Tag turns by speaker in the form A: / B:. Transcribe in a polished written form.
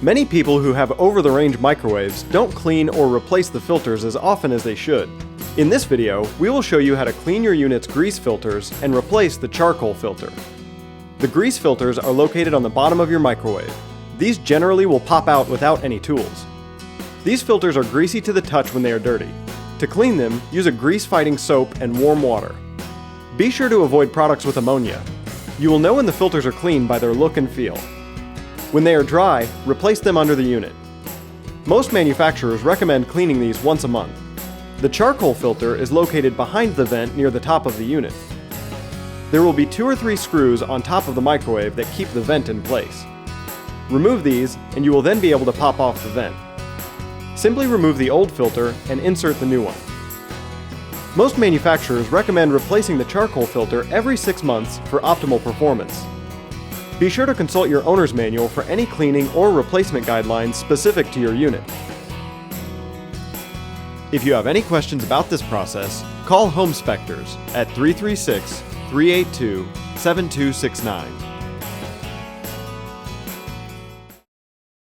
A: Many people who have over-the-range microwaves don't clean or replace the filters as often as they should. In this video, we will show you how to clean your unit's grease filters and replace the charcoal filter. The grease filters are located on the bottom of your microwave. These generally will pop out without any tools. These filters are greasy to the touch when they are dirty. To clean them, use a grease-fighting soap and warm water. Be sure to avoid products with ammonia. You will know when the filters are clean by their look and feel. When they are dry, replace them under the unit. Most manufacturers recommend cleaning these once a month. The charcoal filter is located behind the vent near the top of the unit. There will be 2 or 3 screws on top of the microwave that keep the vent in place. Remove these, and you will then be able to pop off the vent. Simply remove the old filter and insert the new one. Most manufacturers recommend replacing the charcoal filter every 6 months for optimal performance. Be sure to consult your owner's manual for any cleaning or replacement guidelines specific to your unit. If you have any questions about this process, call Home Spectors at 336-382-7269.